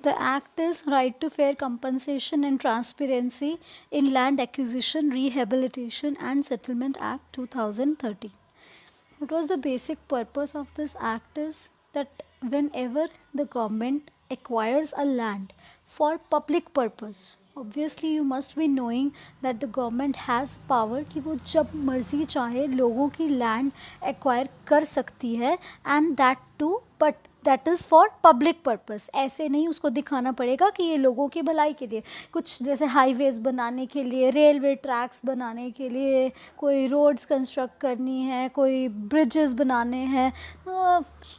The act is Right to Fair Compensation and Transparency in Land Acquisition, Rehabilitation and Settlement Act 2013. What was the basic purpose of this act is that whenever the government acquires a land for public purpose, obviously you must be knowing that the government has power कि वो जब मर्जी चाहे लोगों की land acquire कर सकती है, and that too but that is for public purpose. ऐसे नहीं उसको दिखाना पड़ेगा कि ये लोगों की भलाई के लिए, कुछ जैसे हाईवेज बनाने के लिए, रेलवे ट्रैक्स बनाने के लिए, कोई रोड्स कंस्ट्रक्ट करनी है, कोई ब्रिजेस बनाने हैं,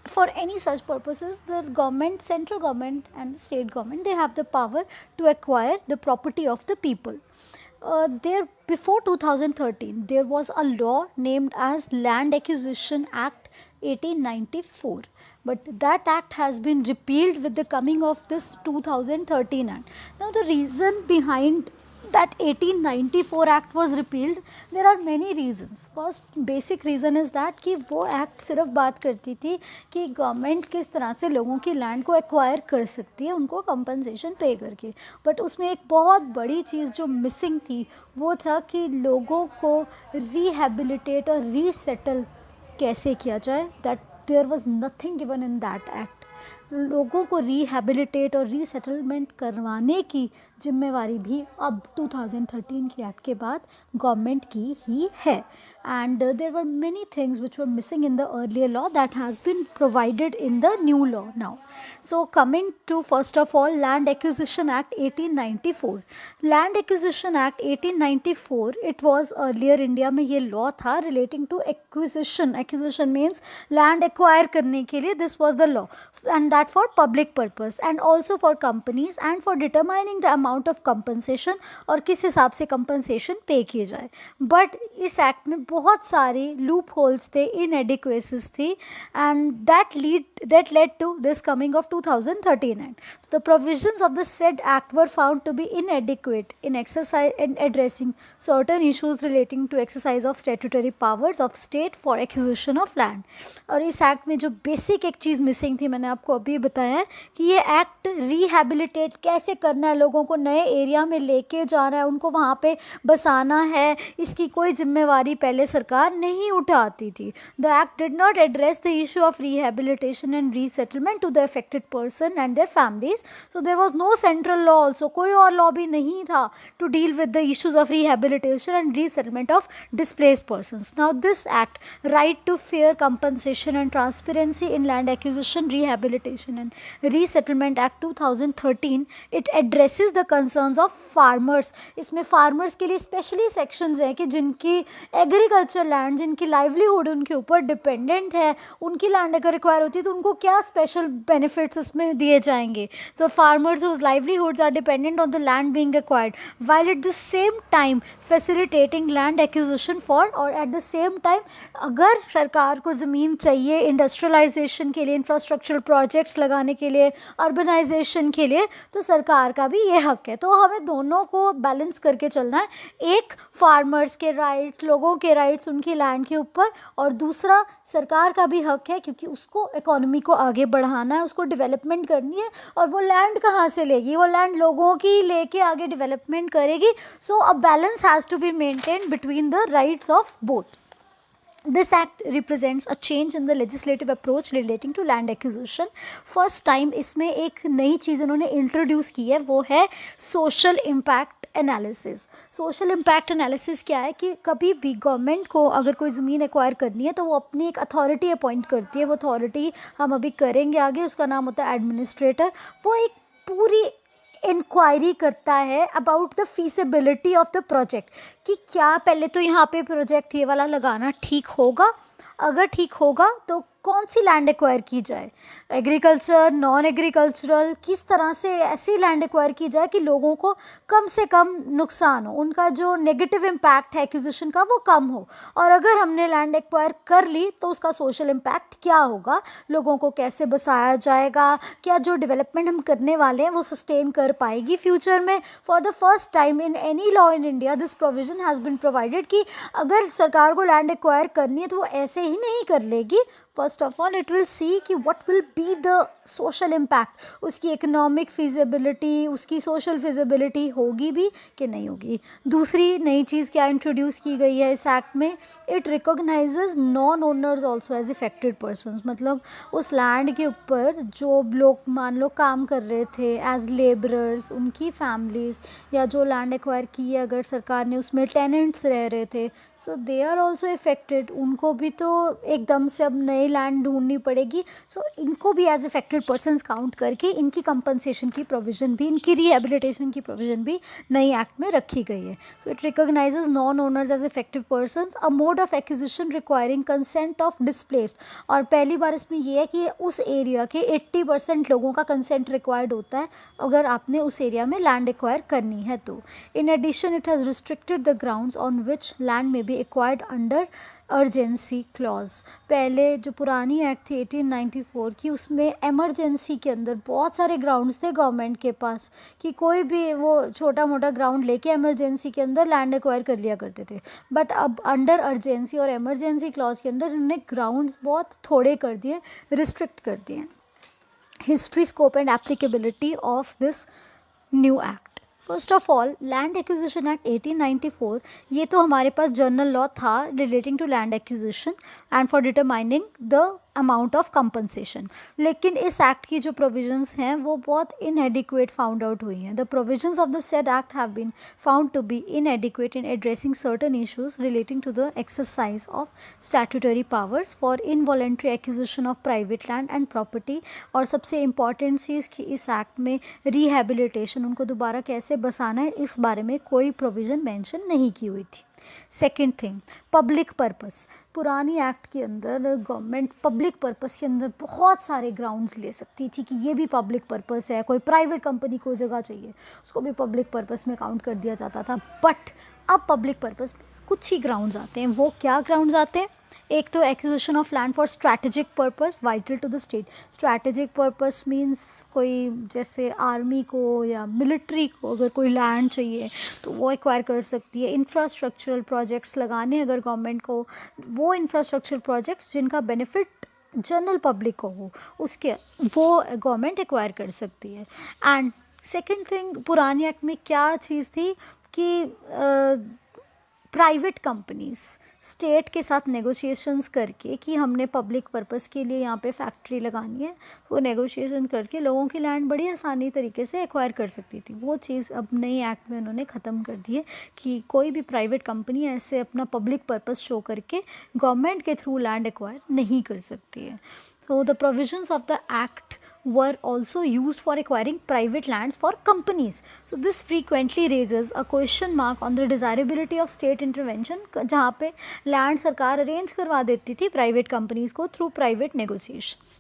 for any such purposes the government, central government and state government, they have the power to acquire the property of the people. There before 2013 there was a law named as Land Acquisition Act 1894, but that act has been repealed with the coming of this 2013 act. Now the reason behind that 1894 act was repealed, there are many reasons. First basic reason is that कि वो act सिर्फ बात करती थी कि government किस तरह से लोगों की लैंड को एक्वायर कर सकती है उनको कंपनसेशन पे करके, बट उसमें एक बहुत बड़ी चीज़ जो मिसिंग थी वो था कि लोगों को रिहेबिलिटेट और रीसेटल कैसे किया जाए. That there was nothing given in that act. लोगों को रिहेबिलिटेट और रीसेटलमेंट करवाने की जिम्मेवारी भी अब 2013 के एक्ट के बाद गवर्नमेंट की ही है. And there were many things which were missing in the earlier law that has been provided in the new law now. So coming to first of all Land Acquisition Act 1894. Land Acquisition Act 1894, it was earlier India में ये law था relating to acquisition. Acquisition means land acquire करने के लिए this was the law, and that for public purpose and also for companies and for determining the amount of compensation और किस हिसाब से compensation pay किए जाए. But इस act में बहुत सारे लूप होल्स थे, inadequacies थी, and that led to this coming of 2013 act. So the provisions of the said act were found to be inadequate in addressing certain issues relating to exercise of statutory powers of state for acquisition of land. और इस act में जो basic एक चीज़ missing थी मैंने आपको अभी बताया है कि ये एक्ट रिहेबिलिटेट कैसे करना है, लोगों को नए एरिया में लेके जाना है, उनको वहाँ पे बसाना है, इसकी कोई जिम्मेवारी पहले सरकार नहीं उठाती थी. The act did not address the issue of rehabilitation and resettlement to the affected person and their families. So there was no central law also, कोई और लॉ भी नहीं था to deal with the issues of rehabilitation and resettlement of displaced persons. Now this act, Right to Fair Compensation and Transparency in Land Acquisition, Rehabilitation and Resettlement Act 2013, it addresses the concerns of farmers. इसमें farmers के लिए specially sections हैं कि जिनकी agriculture land, जिनकी livelihood उनके ऊपर dependent है, उनकी land अगर require होती है तो उनको क्या special benefits इसमें दिए जाएंगे. So farmers whose livelihoods are dependent on the land being acquired, while at the same time facilitating land acquisition for, और at the same time अगर सरकार को ज़मीन चाहिए इंडस्ट्रियलाइजेशन के लिए, इंफ्रास्ट्रक्चरल प्रोजेक्ट्स लगाने के लिए, अर्बनाइजेशन के लिए, तो सरकार का भी ये हक है. तो हमें दोनों को बैलेंस करके चलना है, एक फार्मर्स के राइट्स, लोगों के राइट्स उनकी लैंड के ऊपर, और दूसरा सरकार का भी हक है क्योंकि उसको इकोनॉमी को आगे बढ़ाना है, उसको डेवलपमेंट करनी है, और वो लैंड कहाँ से लेगी, वो लैंड लोगों की लेके आगे डेवलपमेंट करेगी. So a balance has to be maintained between the rights of both. This act represents a change in the legislative approach relating to land acquisition. First time इसमें एक नई चीज़ उन्होंने इंट्रोड्यूस की है, वो है social impact analysis. Social impact analysis क्या है कि कभी भी गवर्नमेंट को अगर कोई ज़मीन एक्वायर करनी है तो वो अपनी एक अथॉरिटी अपॉइंट करती है. वो अथॉरिटी हम अभी करेंगे आगे, उसका नाम होता है एडमिनिस्ट्रेटर. वो एक पूरी इंक्वायरी करता है about the feasibility of the project कि क्या पहले तो यहाँ पे प्रोजेक्ट ये वाला लगाना ठीक होगा, अगर ठीक होगा तो कौन सी लैंड एक्वायर की जाए, एग्रीकल्चर, नॉन एग्रीकल्चरल, किस तरह से ऐसी लैंड एक्वायर की जाए कि लोगों को कम से कम नुकसान हो, उनका जो नेगेटिव इम्पैक्ट है एक्विजिशन का वो कम हो. और अगर हमने लैंड एक्वायर कर ली तो उसका सोशल इम्पैक्ट क्या होगा, लोगों को कैसे बसाया जाएगा, क्या जो डेवलपमेंट हम करने वाले हैं वो सस्टेन कर पाएगी फ्यूचर में. For the first time in any law in India this provision has been provided कि अगर सरकार को लैंड एक्वायर करनी है तो वो ऐसे ही नहीं कर लेगी. First of all, it will see कि what will be the social impact, उसकी इकोनॉमिक फिजिबिलिटी, उसकी सोशल फिजिबिलिटी होगी भी कि नहीं होगी। दूसरी नई चीज़ क्या इंट्रोड्यूस की गई है इस एक्ट में, it recognises non owners also as affected persons. मतलब उस लैंड के ऊपर जो लोग मान लो काम कर रहे थे एज लेबरर्स, उनकी फैमिलीज़, या जो लैंड एक्वायर की है अगर सरकार ने उसमें टेनेंट्स रह रहे थे, सो दे आर ऑल्सो इफेक्टेड। उनको भी तो एकदम से अब नई लैंड ढूंढनी पड़ेगी, सो इनको भी एज इफेक्टेड पर्सनस काउंट करके इनकी कंपनसेशन की प्रोविज़न भी, इनकी रिहेबिलिटेशन की प्रोविज़न भी नई एक्ट में रखी गई है। So it recognises non owners as effective persons, a mode of acquisition requiring consent of displaced. और पहली बार इसमें यह है कि उस एरिया के 80% लोगों का कंसेंट रिक्वायर्ड होता है अगर आपने उस एरिया में लैंड एक्वायर करनी है तो। In addition it has restricted the grounds on which land may be acquired under urgency clause. पहले जो पुरानी एक्ट थी 1894 की, उसमें एमरजेंसी के अंदर बहुत सारे ग्राउंड्स थे गवर्नमेंट के पास कि कोई भी वो छोटा मोटा ग्राउंड लेके एमरजेंसी के अंदर लैंड एक्वायर कर लिया करते थे। बट अब अंडर अर्जेंसी और एमरजेंसी क्लॉज के अंदर उन्होंने ग्राउंड्स बहुत थोड़े कर दिए, रिस्ट्रिक्ट कर दिए। History, scope and applicability of this new act. First of all, land acquisition act 1894, ये तो हमारे पास जनरल लॉ था relating to land acquisition and for determining the amount of compensation. लेकिन इस एक्ट की जो प्रोविजंस हैं वो बहुत इनएडिक्वेट फाउंड आउट हुई हैं। The provisions of the said act have been found to be inadequate in addressing certain issues relating to the exercise of statutory powers for involuntary acquisition of private land and property. और सबसे important चीज़ कि इस act में rehabilitation, उनको दोबारा कैसे बसाना है, इस बारे में कोई प्रोविज़न मेंशन नहीं की हुई थी। Second thing, public purpose. पुरानी एक्ट के अंदर गवर्नमेंट पब्लिक पर्पस के अंदर बहुत सारे ग्राउंड्स ले सकती थी कि ये भी पब्लिक पर्पस है, कोई प्राइवेट कंपनी को जगह चाहिए उसको भी पब्लिक पर्पस में काउंट कर दिया जाता था। बट अब पब्लिक पर्पस में कुछ ही ग्राउंड्स आते हैं। वो क्या ग्राउंड्स आते हैं? एक तो acquisition of land for strategic purpose vital to the state. Strategic purpose means कोई जैसे आर्मी को या मिलिट्री को अगर कोई लैंड चाहिए तो वो एक्वायर कर सकती है। इंफ्रास्ट्रक्चरल प्रोजेक्ट्स लगाने अगर गवर्नमेंट को, वो इंफ्रास्ट्रक्चरल प्रोजेक्ट्स जिनका बेनिफिट जनरल पब्लिक को हो, उसके वो गवर्नमेंट एक्वायर कर सकती है। एंड सेकेंड थिंग, पुरानी एक्ट में क्या चीज़ थी कि प्राइवेट कंपनीज स्टेट के साथ नेगोशिएशंस करके कि हमने पब्लिक पर्पस के लिए यहाँ पे फैक्ट्री लगानी है, वो नेगोशिएशन करके लोगों की लैंड बड़ी आसानी तरीके से एक्वायर कर सकती थी। वो चीज़ अब नई एक्ट में उन्होंने ख़त्म कर दी है कि कोई भी प्राइवेट कंपनी ऐसे अपना पब्लिक पर्पस शो करके गवर्नमेंट के थ्रू लैंड एक्वायर नहीं कर सकती है। So the provisions of the act were also used for acquiring private lands for companies. So this frequently raises a question mark on the desirability of state intervention, जहाँ पे land सरकार arrange करवा देती थी private companies को through private negotiations.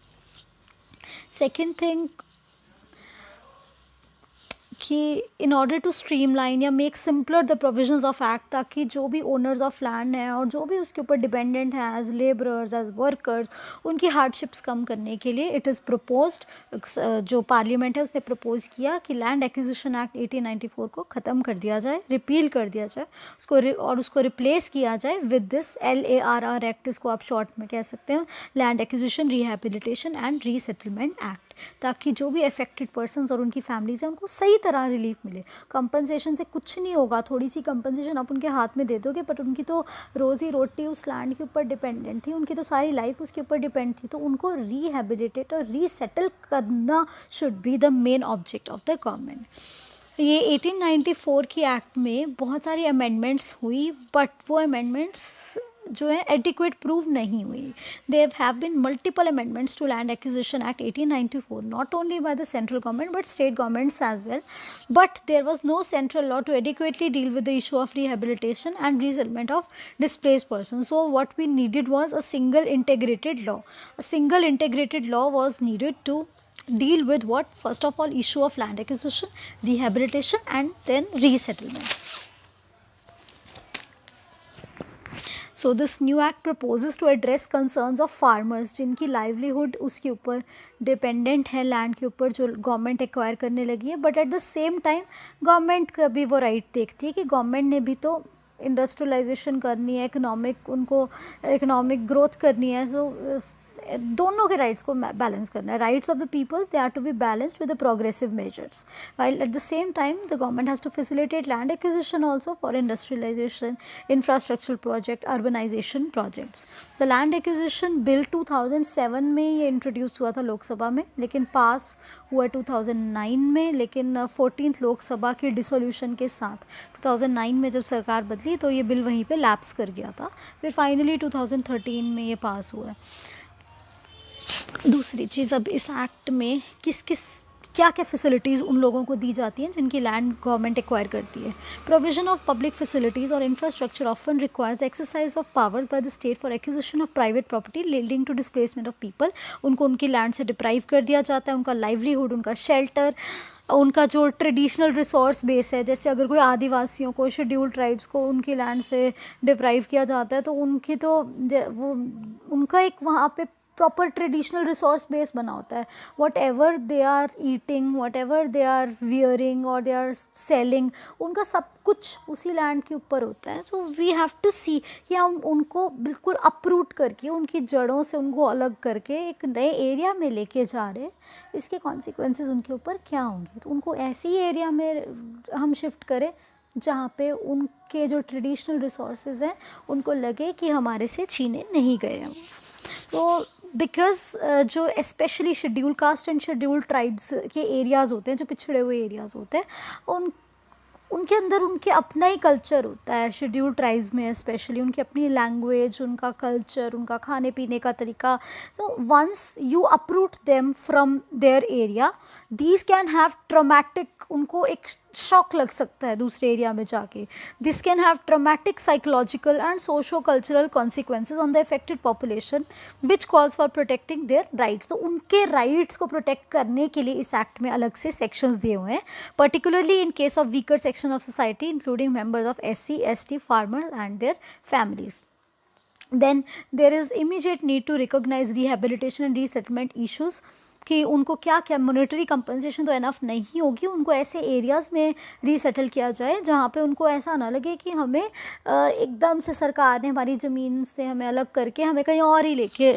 Second thing, कि in order to streamline या make simpler the provisions of act, ताकि जो भी ओनर्स ऑफ लैंड हैं और जो भी उसके ऊपर डिपेंडेंट हैं एज लेबरर्स एज वर्कर्स, उनकी हार्डशिप्स कम करने के लिए इट इज़ प्रपोज्ड, जो पार्लियामेंट है उसने प्रपोज किया कि लैंड एक्विजिशन एक्ट 1894 को ख़त्म कर दिया जाए, रिपील कर दिया जाए और उसको रिप्लेस किया जाए विद दिस LARR एक्ट, इसको आप शॉर्ट में कह सकते हैं land acquisition rehabilitation and resettlement act, ताकि जो भी अफेक्टेड पर्सन्स और उनकी फैमिलीज हैं उनको सही तरह रिलीफ मिले। कंपनसेशन से कुछ नहीं होगा, थोड़ी सी कंपनसेशन आप उनके हाथ में दे दोगे, बट उनकी तो रोज़ी रोटी उस लैंड के ऊपर डिपेंडेंट थी, उनकी तो सारी लाइफ उसके ऊपर डिपेंड थी, तो उनको रिहेबिलिटेट और रीसेटल करना should be the main object of the government. ये 1894 की एक्ट में बहुत सारी अमेंडमेंट्स हुई, बट वो अमेंडमेंट्स जो है एडिक्वेट प्रूव नहीं हुई। There have been multiple amendments to land acquisition act 1894, not only by the central government but state governments as well, but there was no central law to adequately deal with the issue of rehabilitation and resettlement of displaced person. So what we needed was a single integrated law. A single integrated law was needed to deal with what? First of all, issue of land acquisition, rehabilitation and then resettlement. So this new act proposes to address concerns of farmers जिनकी livelihood उसके ऊपर dependent है, land के ऊपर जो government acquire करने लगी है, but at the same time government का भी वो राइट देखती है कि गवर्नमेंट ने भी तो इंडस्ट्रियलाइजेशन करनी है, इकोनॉमिक उनको इकोनॉमिक ग्रोथ करनी है। सो दोनों के राइट्स को बैलेंस करना है. Rights of the peoples they are to be balanced with the progressive measures, while at the same time the government has to facilitate land acquisition also for industrialization, infrastructural project, urbanization projects. The land acquisition bill 2007 में ये introduce हुआ था लोकसभा में, लेकिन पास हुआ 2009 में, लेकिन 14th Lok Sabha के डिसोल्यूशन के साथ 2009 में जब सरकार बदली तो ये बिल वहीं पे लैप्स कर गया था. फिर फाइनली 2013 में ये पास हुआ है. दूसरी चीज़, अब इस एक्ट में किस किस क्या क्या फैसिलिटीज़ उन लोगों को दी जाती हैं जिनकी लैंड गवर्नमेंट एक्वायर करती है. प्रोविजन ऑफ पब्लिक फैसिलिटीज़ और infrastructure often requires exercise of powers by the state for acquisition of private property leading to displacement of people. उनको उनकी लैंड से डिप्राइव कर दिया जाता है, उनका लाइवलीहुड, उनका शेल्टर, उनका जो ट्रेडिशनल रिसोर्स बेस है, जैसे अगर कोई आदिवासियों को, शेड्यूल्ड ट्राइब्स को उनकी लैंड से डिप्राइव किया जाता है तो उनकी तो वो उनका एक वहाँ पे प्रॉपर ट्रेडिशनल रिसोर्स बेस बना होता है. Whatever they are eating, whatever they are wearing और दे आर सेलिंग, उनका सब कुछ उसी लैंड के ऊपर होता है. सो वी हैव टू सी कि हम उनको बिल्कुल अपरूट करके, उनकी जड़ों से उनको अलग करके एक नए एरिया में लेके जा रहे हैं. इसके कॉन्सिक्वेंसेस उनके ऊपर क्या होंगे. तो उनको ऐसी एरिया में हम शिफ्ट करें जहाँ पे उनके जो ट्रेडिशनल रिसोर्सेज हैं उनको लगे कि हमारे से छीने नहीं गए हैं. तो बिकॉज जो specially schedule caste and schedule tribes के एरियाज़ होते हैं, जो पिछड़े हुए एरियाज़ होते हैं, उनके अंदर उनके अपना ही कल्चर होता है. शेड्यूल ट्राइब्स में स्पेशली उनकी अपनी लैंग्वेज, उनका कल्चर, उनका खाने पीने का तरीका. So once you uproot them from their area, these can have traumatic, उनको एक शॉक लग सकता है दूसरे एरिया में जाके. This can have traumatic psychological and socio cultural consequences on the affected population which calls for protecting their rights. तो उनके राइट्स को प्रोटेक्ट करने के लिए इस एक्ट में अलग से सेक्शंस दिए हुए हैं, particularly in case of weaker section of society including members of SC, ST, farmers and their families. Then there is immediate need to recognize rehabilitation and resettlement issues कि उनको क्या क्या मॉनेटरी कंपनसेशन तो enough नहीं होगी, उनको ऐसे areas में रीसेटल किया जाए जहाँ पे उनको ऐसा ना लगे कि हमें एकदम से सरकार ने हमारी ज़मीन से हमें अलग करके हमें कहीं और ही लेके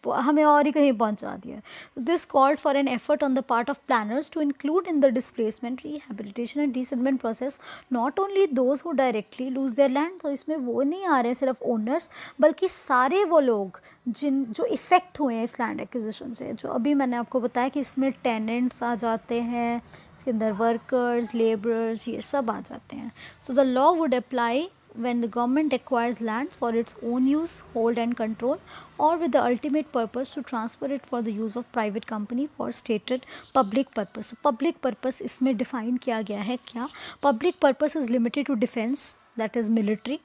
हमें और ही कहीं पहुंचा दिया. This called for an effort on the part of planners to include in the displacement, rehabilitation and resettlement process not only those who directly lose their land. तो इसमें वो नहीं आ रहे हैं सिर्फ ओनर्स, बल्कि सारे वो लोग जो इफ़ेक्ट हुए हैं इस लैंड एक्विजिशन से. जो अभी मैंने आपको बताया कि इसमें टेनेंट्स आ जाते हैं, इसके अंदर वर्कर्स, लेबरर्स, ये सब आ जाते हैं. So the law would apply when the government acquires land for its own use, hold and control, or with the ultimate purpose to transfer it for the use of private company for stated public purpose. Public purpose इसमें define किया गया है क्या? Public purpose is limited to defense, that is military,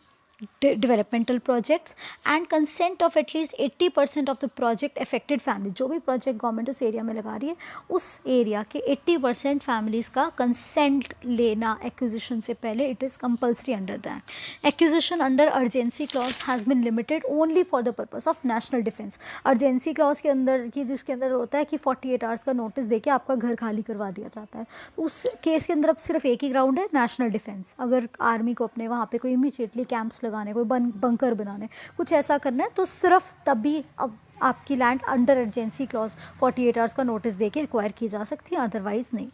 developmental projects and consent of at least 80% of the project affected families. जो भी project government उस area में लगा रही है, उस एरिया के 80% फैमिलीज़ का कंसेंट लेना एक्विजिशन से पहले, it is compulsory under that. Acquisition under urgency clause has been limited only for the purpose of national defence. Urgency clause के अंदर की जिसके अंदर होता है कि 48 आवर्स का नोटिस देके आपका घर खाली करवा दिया जाता है. तो उस केस के अंदर अब सिर्फ एक ही ग्राउंड है, नेशनल डिफेंस. अगर आर्मी को अपने वहाँ पे कोई इमीडिएटली कैंप्स लगाने, कोई बंकर बनाने, कुछ ऐसा करना है, तो सिर्फ तभी अब आपकी land under urgency clause 48 hours का नोटिस देके एक्वायर की जा सकती है, अदरवाइज नहीं.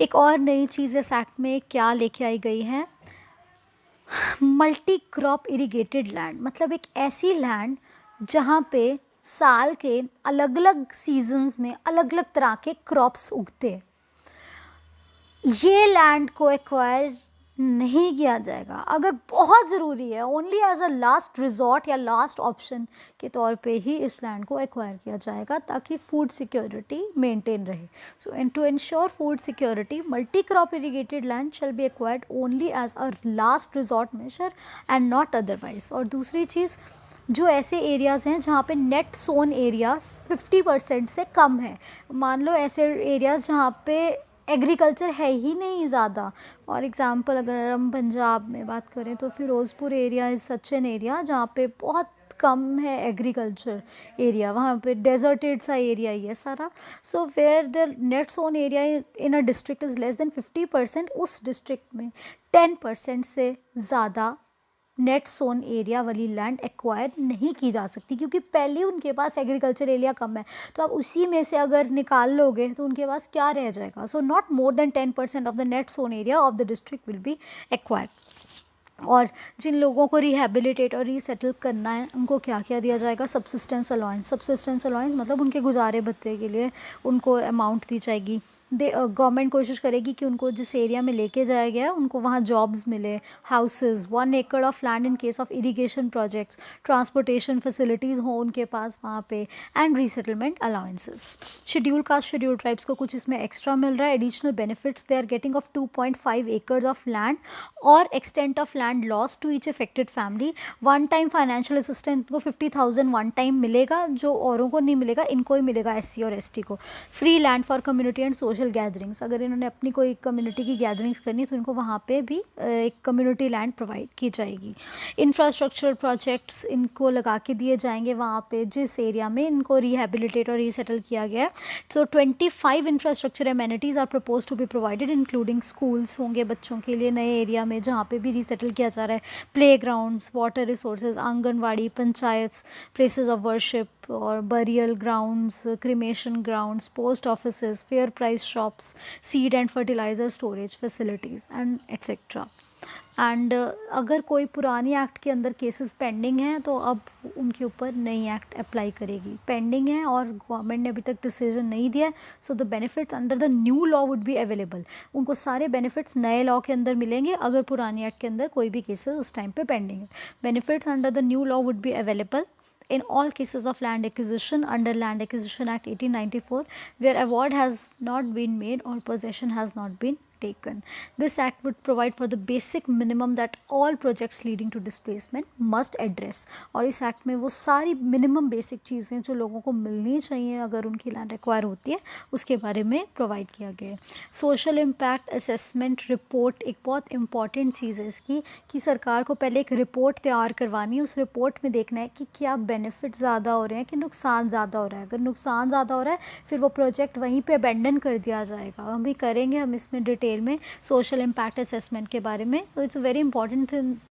एक और नई चीज़ इस एक्ट में क्या लेके आई गई है, मल्टी क्रॉप इरिगेटेड लैंड. मतलब एक ऐसी लैंड जहाँ पे साल के अलग अलग सीजन्स में अलग अलग तरह के क्रॉप्स उगते हैं. ये लैंड को एक्वायर नहीं किया जाएगा. अगर बहुत ज़रूरी है, only as a last resort या लास्ट ऑप्शन के तौर पे ही इस लैंड को एक्वायर किया जाएगा ताकि फूड सिक्योरिटी मेंटेन रहे. So and to ensure food security, multi crop irrigated land shall be acquired only as a last resort measure and not otherwise. और दूसरी चीज़, जो ऐसे एरियाज़ हैं जहाँ पे नेट सोन एरियाज 50% से कम है, मान लो ऐसे एरियाज़ जहाँ पे एग्रीकल्चर है ही नहीं ज़्यादा. फॉर एग्ज़ाम्पल अगर हम पंजाब में बात करें तो Ferozepur area is such an area जहाँ पे बहुत कम है एग्रीकल्चर एरिया, वहाँ पे डेजर्टेड सा एरिया ही है सारा. So where the net sown area in a district is less than 50%, उस डिस्ट्रिक्ट में 10% से ज़्यादा नेट सोन एरिया वाली लैंड एक्वायर नहीं की जा सकती, क्योंकि पहले उनके पास एग्रीकल्चर एरिया कम है, तो आप उसी में से अगर निकाल लोगे तो उनके पास क्या रह जाएगा. So not more than 10% of the net sown area of the district will be acquired. और जिन लोगों को रिहेबिलिटेट और रीसेटल करना है उनको क्या क्या दिया जाएगा, सब्सिस्टेंस अलाउंस. सब्सिस्टेंस अलाउंस मतलब उनके गुजारे भत्ते के लिए उनको अमाउंट दी जाएगी. गवर्नमेंट कोशिश करेगी कि उनको जिस एरिया में लेके जाया गया है उनको वहाँ जॉब्स मिले, हाउसेस, 1 एकड़ of land in case of irrigation projects, transportation facilities हो उनके पास वहाँ पे, and resettlement allowances. Schedule caste schedule tribes को कुछ इसमें एक्स्ट्रा मिल रहा है, additional benefits they are getting of 2.5 acres of land और extent of land loss to each affected family. One time financial assistant को 50,000 वन टाइम मिलेगा, जो औरों को नहीं मिलेगा, इनको ही मिलेगा, SC और ST को. Free land for community and social gatherings, अगर इन्होंने अपनी कोई कम्युनिटी की गैदरिंग्स करनी तो इनको वहाँ पे भी एक कम्युनिटी लैंड प्रोवाइड की जाएगी. इंफ्रास्ट्रक्चर प्रोजेक्ट्स इनको लगा के दिए जाएंगे वहाँ पे जिस एरिया में इनको रिहेबिलिटेट और रीसेटल किया गया है. So 25 infrastructure amenities are propose to be provided, including schools होंगे बच्चों के लिए नए एरिया में जहाँ पे भी रीसेटल किया जा रहा है, play grounds, water resources, anganwadi, panchayat, places of worship और burial grounds, cremation grounds, post offices, fair price shops, seed and fertilizer storage facilities and etcetera. And अगर कोई पुरानी एक्ट के अंदर केसेस पेंडिंग हैं तो अब उनके ऊपर नई एक्ट अप्लाई करेगी. पेंडिंग है और गवर्नमेंट ने अभी तक डिसीजन नहीं दिया है, so the benefits under the new law would be available. उनको सारे बेनिफिट्स नए लॉ के अंदर मिलेंगे अगर पुरानी एक्ट के अंदर कोई भी केसेस उस टाइम पे पेंडिंग है. Benefits under the new law would be available in all cases of land acquisition under Land Acquisition Act 1894 where award has not been made or possession has not been taken. This act would provide for the basic minimum that all projects leading to displacement must address. और इस act में वो सारी minimum basic चीज़ें जो लोगों को मिलनी चाहिए अगर उनकी लैंड एक्वायर होती है उसके बारे में प्रोवाइड किया गया है. सोशल इम्पैक्ट असेसमेंट रिपोर्ट एक बहुत इंपॉर्टेंट चीज़ है इसकी, कि सरकार को पहले एक रिपोर्ट तैयार करवानी है. उस रिपोर्ट में देखना है कि क्या बेनिफिट ज़्यादा हो रहे हैं कि नुकसान ज़्यादा हो रहा है. अगर नुकसान ज़्यादा हो रहा है फिर वो प्रोजेक्ट वहीं पे अबेंडन कर दिया जाएगा. हम भी करेंगे हम इसमें डिटेल में सोशल इम्पैक्ट असेसमेंट के बारे में. So it's very important